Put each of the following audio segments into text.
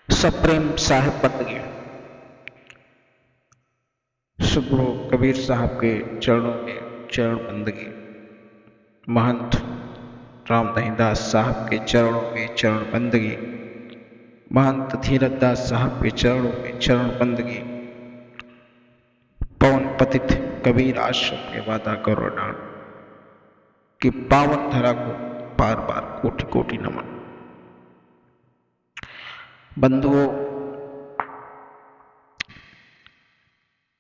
सप्रेम साहिब बंदगी। सुब्रो कबीर साहब के चरणों में चरण बंदगी। महंत रामदहीदास साहब के चरणों में चरण बंदगी। महंत धीरज दास साहब के चरणों में चरण बंदगी। पवन पतित कबीर आश्रम के वादा करोड़ान की पावन धरा को बार बार कोटि कोटि नमन। बंधुओं,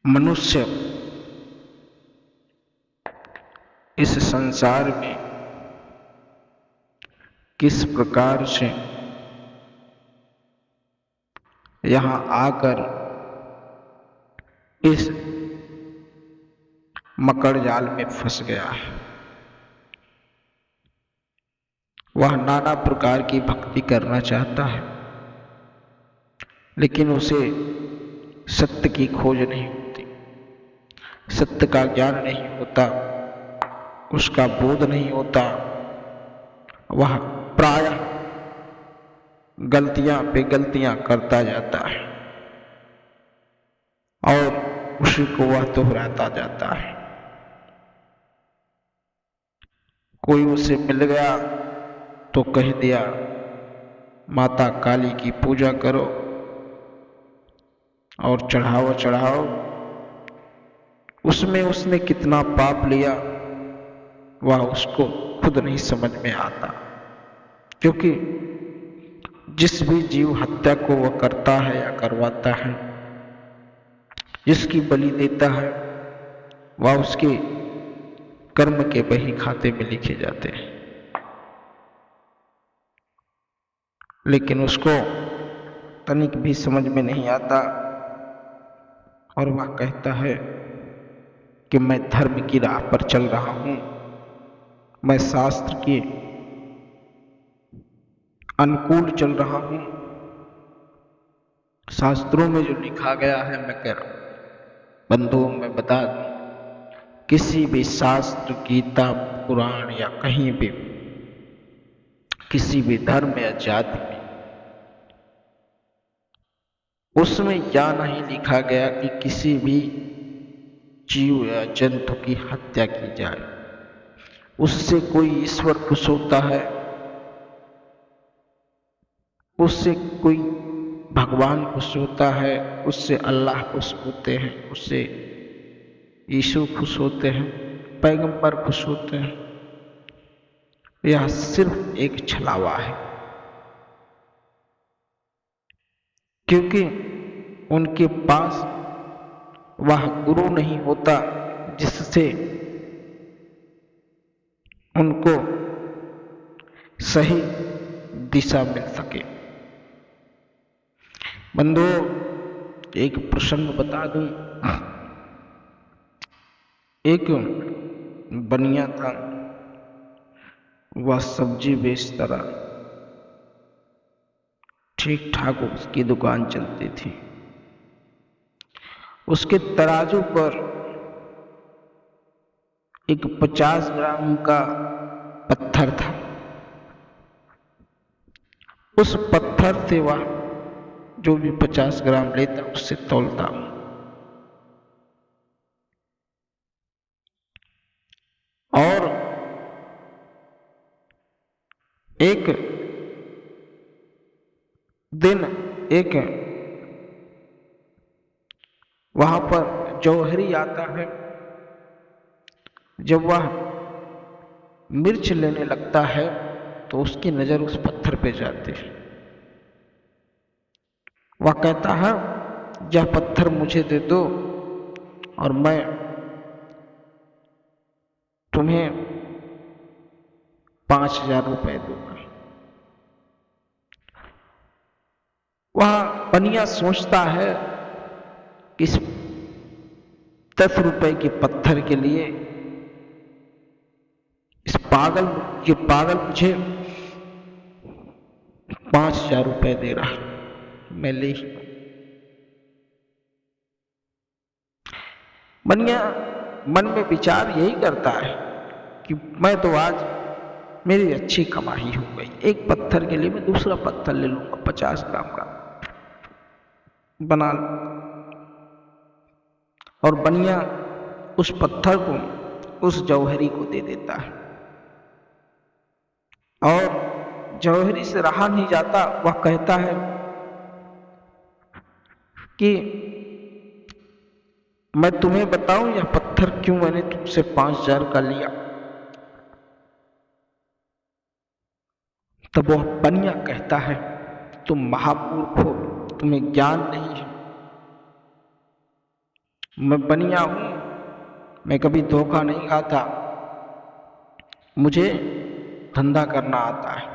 मनुष्य इस संसार में किस प्रकार से यहां आकर इस मकड़ जाल में फंस गया है। वह नाना प्रकार की भक्ति करना चाहता है, लेकिन उसे सत्य की खोज नहीं होती, सत्य का ज्ञान नहीं होता, उसका बोध नहीं होता। वह प्रायः गलतियां पे गलतियां करता जाता है और उसी को वह दोहराता जाता है। कोई उसे मिल गया तो कह दिया माता काली की पूजा करो और चढ़ाओ चढ़ाओ। उसमें उसने कितना पाप लिया वह उसको खुद नहीं समझ में आता, क्योंकि जिस भी जीव हत्या को वह करता है या करवाता है, जिसकी बलि देता है, वह उसके कर्म के बही खाते में लिखे जाते हैं। लेकिन उसको तनिक भी समझ में नहीं आता और वह कहता है कि मैं धर्म की राह पर चल रहा हूं, मैं शास्त्र के अनुकूल चल रहा हूं, शास्त्रों में जो लिखा गया है मैं कह रहा हूं। बंधुओं, मैं बता दूं, किसी भी शास्त्र, गीता, पुराण या कहीं भी किसी भी धर्म या जाति में उसमें यह नहीं लिखा गया कि किसी भी जीव या जंतु की हत्या की जाए। उससे कोई ईश्वर खुश होता है, उससे कोई भगवान खुश होता है, उससे अल्लाह खुश होते हैं, उससे यीशु खुश होते हैं, पैगंबर खुश होते हैं। यह सिर्फ एक छलावा है, क्योंकि उनके पास वह गुरु नहीं होता जिससे उनको सही दिशा मिल सके। बंधुओं, एक प्रसंग बता दूं। एक बनिया था, वह सब्जी बेचता रहा, ठीक ठाक उसकी दुकान चलती थी। उसके तराजू पर एक 50 ग्राम का पत्थर था। उस पत्थर से वह जो भी 50 ग्राम लेता उससे तौलता। और एक दिन एक वहां पर जौहरी आता है। जब वह मिर्च लेने लगता है तो उसकी नजर उस पत्थर पे जाती है। वह कहता है, यह पत्थर मुझे दे दो और मैं तुम्हें 5000 रुपए दूंगा। वह बनिया सोचता है कि इस 10 रुपए के पत्थर के लिए ये पागल मुझे 5000 रुपए दे रहा, मैं ले ही। बनिया मन में विचार यही करता है कि मैं तो आज मेरी अच्छी कमाई हो गई, एक पत्थर के लिए मैं दूसरा पत्थर ले लूंगा 50 ग्राम का, बना और बनिया उस पत्थर को उस जौहरी को दे देता है और जौहरी से रहा नहीं जाता। वह कहता है कि मैं तुम्हें बताऊं यह पत्थर क्यों मैंने तुमसे 5,000 का लिया। तब वह बनिया कहता है तुम महामूर्ख हो, तुम्हें ज्ञान नहीं है। मैं बनिया हूं, मैं कभी धोखा नहीं खाता, मुझे धंधा करना आता है।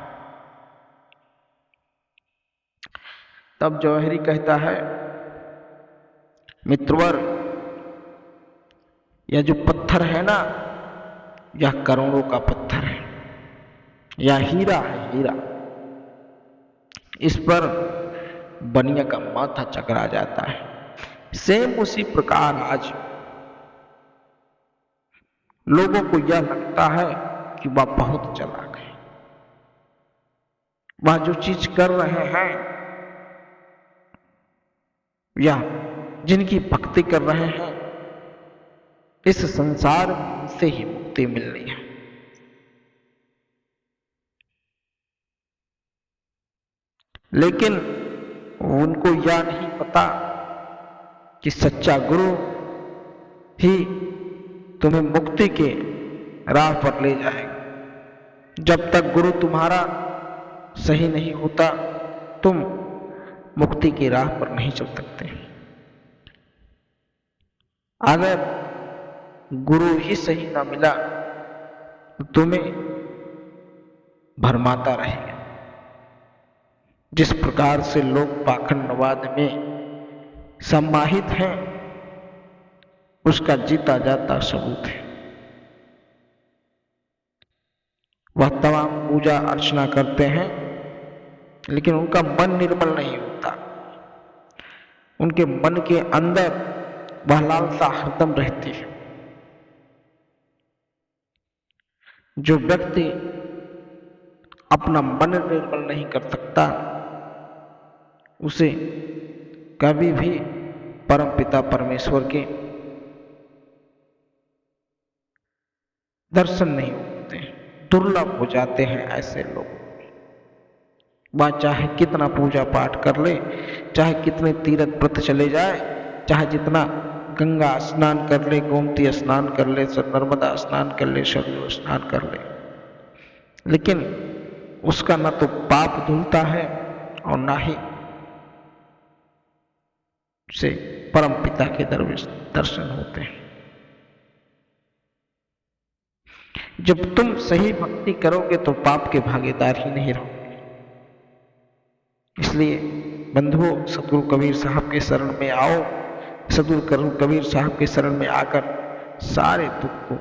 तब जौहरी कहता है मित्रवर, यह जो पत्थर है ना, यह करोड़ों का पत्थर है, यह हीरा है, हीरा। इस पर बनिया का माथा चकरा जाता है। सेम उसी प्रकार आज लोगों को यह लगता है कि वह बहुत चालाक है, वह जो चीज कर रहे हैं या जिनकी भक्ति कर रहे हैं, इस संसार से ही मुक्ति मिलनी है। लेकिन उनको यह नहीं पता कि सच्चा गुरु ही तुम्हें मुक्ति के राह पर ले जाएगा। जब तक गुरु तुम्हारा सही नहीं होता, तुम मुक्ति की राह पर नहीं चल सकते। अगर गुरु ही सही ना मिला तो तुम्हें भरमाता रहेगा। जिस प्रकार से लोग पाखंडवाद में सम्माहित हैं, उसका जीता जाता सबूत है। वह तमाम पूजा अर्चना करते हैं, लेकिन उनका मन निर्मल नहीं होता। उनके मन के अंदर वह लालसा हरदम रहती है। जो व्यक्ति अपना मन निर्मल नहीं कर सकता, उसे कभी भी परमपिता परमेश्वर के दर्शन नहीं होते, दुर्लभ हो जाते हैं ऐसे लोग। वह चाहे कितना पूजा पाठ कर ले, चाहे कितने तीर्थ व्रत चले जाए, चाहे जितना गंगा स्नान कर ले, गोमती स्नान कर ले, नर्मदा स्नान कर ले, सरयू स्नान कर ले, लेकिन उसका न तो पाप धुलता है और ना ही से परम पिता के दर्शन होते हैं। जब तुम सही भक्ति करोगे तो पाप के भागीदार ही नहीं रहोगे। इसलिए बंधुओं, सतगुरु कबीर साहब के शरण में आओ। सतगुरु कबीर साहब के शरण में आकर सारे दुख को